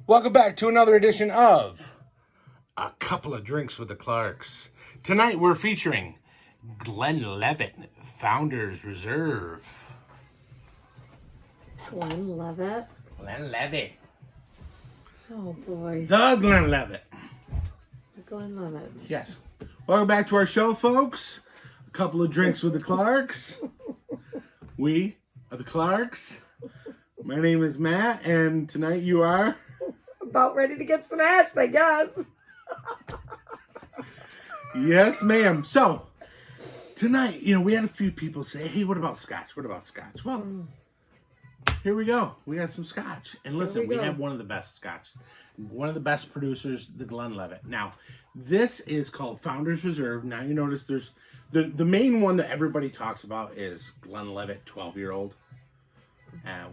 Welcome back to another edition of A Couple of Drinks with the Clarks. Tonight we're featuring GLENLIVET Founders Reserve. GLENLIVET? GLENLIVET. Oh boy. The GLENLIVET. GLENLIVET. Yes. Welcome back to our show, folks. A Couple of Drinks with the Clarks. We are the Clarks. My name is Matt, and tonight you are... About ready to get smashed, I guess. Yes, ma'am. So, tonight, we had a few people say, hey, what about scotch? What about scotch? Well, here we go. We got some scotch. And listen, we have one of the best scotch. One of the best producers, the GLENLIVET. Now, this is called Founders Reserve. Now, you notice there's the main one that everybody talks about is GLENLIVET 12-year-old,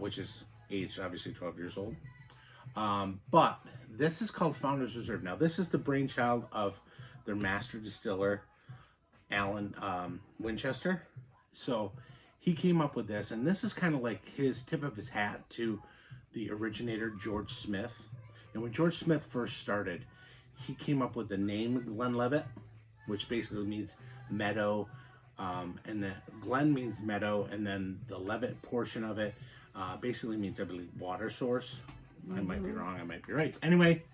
which is aged, obviously, 12 years old. But this is called Founders Reserve. Now, this is the brainchild of their master distiller, Alan Winchester. So he came up with this, and this is kind of like his tip of his hat to the originator, George Smith. And when George Smith first started, he came up with the name GLENLIVET, which basically means meadow, and the Glen means meadow, and then the Levitt portion of it basically means, I believe, water source. I might be wrong, I might be right. Anyway,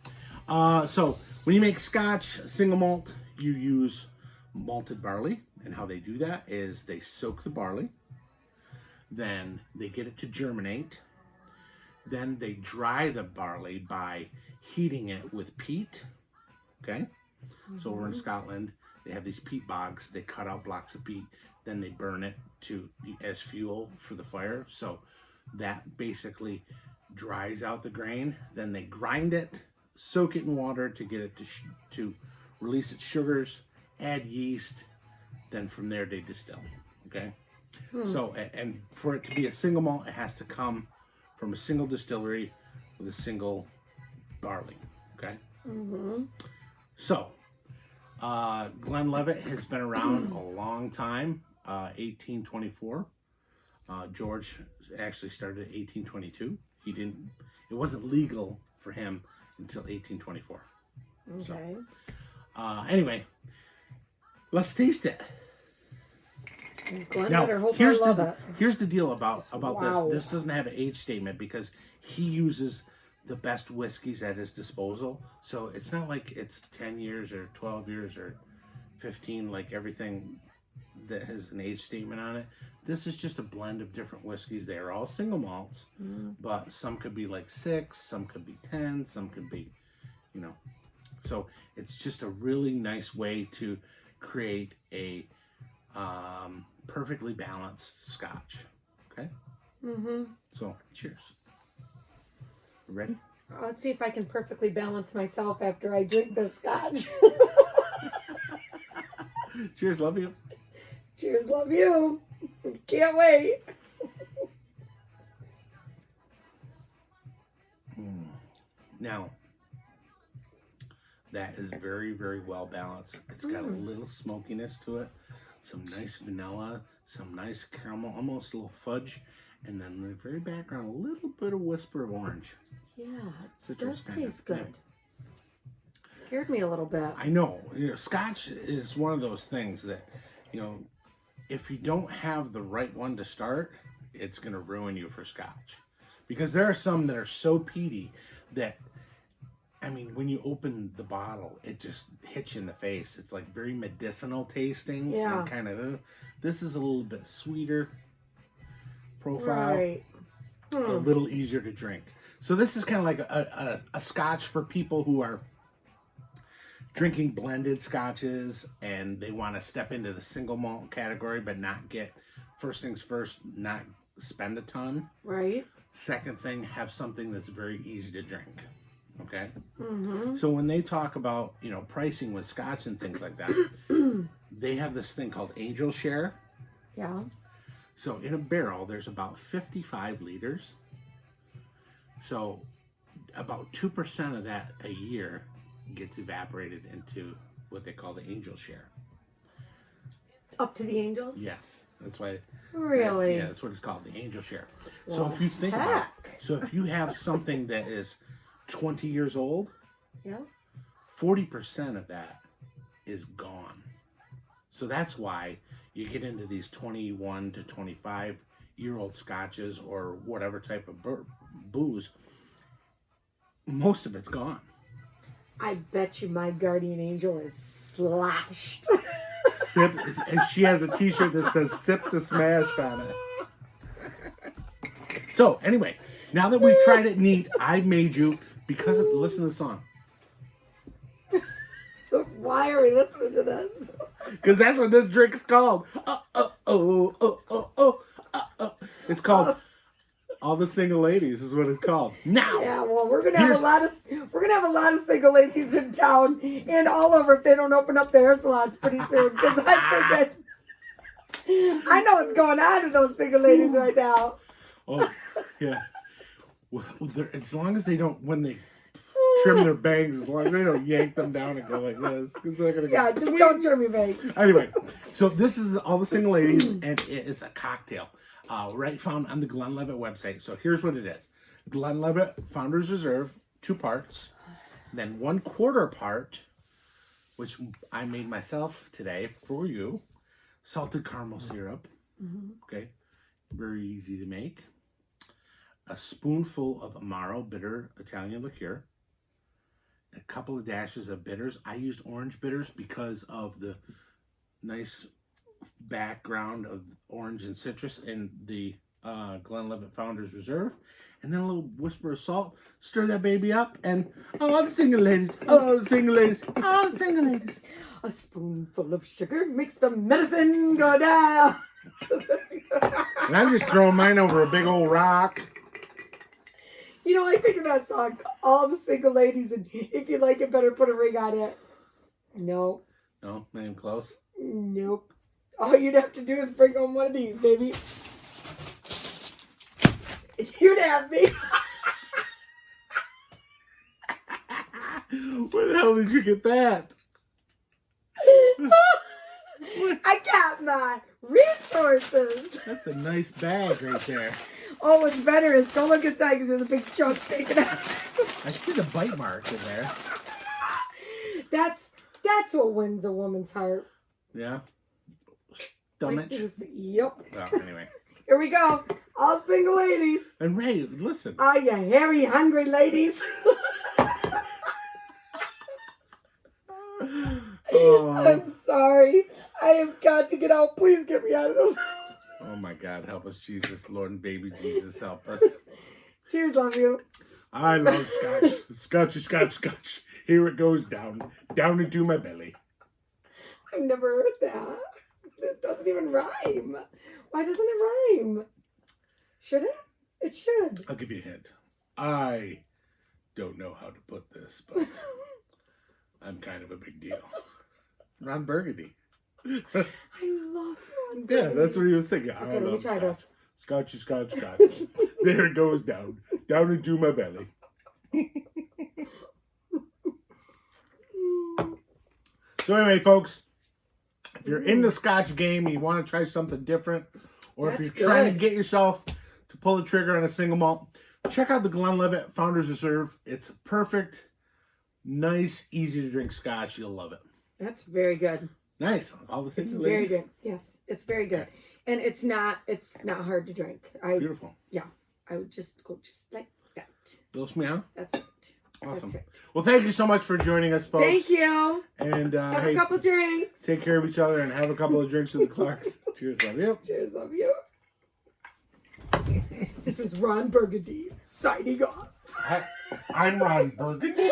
so when you make scotch single malt, you use malted barley. And how they do that is they soak the barley. Then they get it to germinate. Then they dry the barley by heating it with peat. Okay? So over in Scotland, they have these peat bogs. They cut out blocks of peat. Then they burn it as fuel for the fire. So that basically dries out the grain. Then they grind it, soak it in water to get it to release its sugars, add yeast. Then from there they distill. Okay. So, and for it to be a single malt, it has to come from a single distillery with a single barley. Okay. So GLENLIVET has been around a long time. 1824. George actually started in 1822. It wasn't legal for him until 1824. Okay. So, anyway, let's taste it. Now, here's the deal about this. This doesn't have an age statement because he uses the best whiskeys at his disposal. So it's not like it's 10 years or 12 years or 15, like everything that has an age statement on it. This is just a blend of different whiskeys. They are all single malts, but some could be like 6, some could be 10, some could be, So it's just a really nice way to create a perfectly balanced scotch. Okay? So, cheers. Ready? Let's see if I can perfectly balance myself after I drink this scotch. Cheers, love you. Cheers, love you. Can't wait. Now, that is very, very well balanced. It's got a little smokiness to it, some nice vanilla, some nice caramel, almost a little fudge, and then in the very background, a little bit of whisper of orange. Yeah, it Citrus does taste good. It scared me a little bit. I know. Scotch is one of those things that, if you don't have the right one to start, it's going to ruin you for scotch. Because there are some that are so peaty that, when you open the bottle, it just hits you in the face. It's like very medicinal tasting. Yeah. And kind of, this is a little bit sweeter profile. Right. A little easier to drink. So this is kind of like a scotch for people who are drinking blended scotches and they want to step into the single malt category but not get, first things first, not spend a ton. Right. Second thing, have something that's very easy to drink. Okay? So when they talk about, pricing with scotch and things like that, they have this thing called angel share. Yeah. So in a barrel, there's about 55 liters. So about 2% of that a year gets evaporated into what they call the angel share. Up to the angels? Yes. That's why. Really? That's what it's called, the angel share. So if you think about it, so if you have something that is 20 years old, Yeah. 40% of that is gone. So that's why you get into these 21 to 25-year-old scotches or whatever type of booze. Most of it's gone. I bet you my guardian angel is slashed. Sip, and she has a t-shirt that says "Sip to Smashed" on it. So anyway, now that we've tried it neat, I've made you, because listen to the song. Why are we listening to this? Because that's what this drink's called. It's called All the Single Ladies is what it's called. Now. Yeah, well, we're gonna have a lot of single ladies in town and all over if they don't open up the hair salons pretty soon. Because I know what's going on with those single ladies right now. Oh, yeah. Well, as long as they don't, when they trim their bangs, as long as they don't yank them down and go like this, because they're gonna go. Yeah, just don't trim your bangs. Anyway, so this is All the Single Ladies, and it is a cocktail, found on the GLENLIVET website. So here's what it is: GLENLIVET Founders Reserve, 2 parts, then 1/4 part, which I made myself today for you, salted caramel syrup. Okay, very easy to make. A spoonful of Amaro bitter Italian liqueur. A couple of dashes of bitters. I used orange bitters because of the nice background of orange and citrus in the GLENLIVET Founders Reserve. And then a little whisper of salt. Stir that baby up, and all the single ladies, all the single ladies, all the single ladies. A spoonful of sugar makes the medicine go down. And I'm just throwing mine over a big old rock. You know, I think of that song, All the Single Ladies, and if you like it better, put a ring on it. No. No, not even close. Nope. All you'd have to do is bring home one of these, baby. You'd have me. Where the hell did you get that? I got my resources. That's a nice bag right there. Oh, what's better is go look inside because there's a big chunk taken out. I see the bite mark in there. That's what wins a woman's heart. Yeah. Stomach. Yep. Well, anyway. Here we go. All single ladies. And Ray, listen. Are you hairy, hungry ladies? Oh. I'm sorry. I have got to get out. Please get me out of this house. Oh my God, help us, Jesus, Lord and baby Jesus, help us. Cheers, love you. I love scotch. Scotchy, scotch, scotch. Here it goes down into my belly. I've never heard that. This doesn't even rhyme. Why doesn't it rhyme? Should it? It should. I'll give you a hint. I don't know how to put this, but I'm kind of a big deal. Ron Burgundy. I love Ron Burgundy. Yeah, that's what he was thinking. Okay, let me try this. Scotchy, scotch, scotch. There it goes down into my belly. So anyway, folks, if you're in the scotch game and you want to try something different, or if you're trying to get yourself to pull the trigger on a single malt, check out the GLENLIVET Founders Reserve. It's perfect, nice, easy to drink scotch. You'll love it. That's very good. Nice. All the It's single very ladies. good. Yes, it's very good, and it's not hard to drink. Beautiful. Yeah, I would just go just like that. Dos meow. That's it. Awesome. That's it. Well, thank you so much for joining us, folks. Thank you. And Have hey, a couple drinks. take care of each other and have a couple of drinks with the Clarks. Cheers, love you. Cheers, love you. This is Ron Burgundy signing off. I'm Ron Burgundy.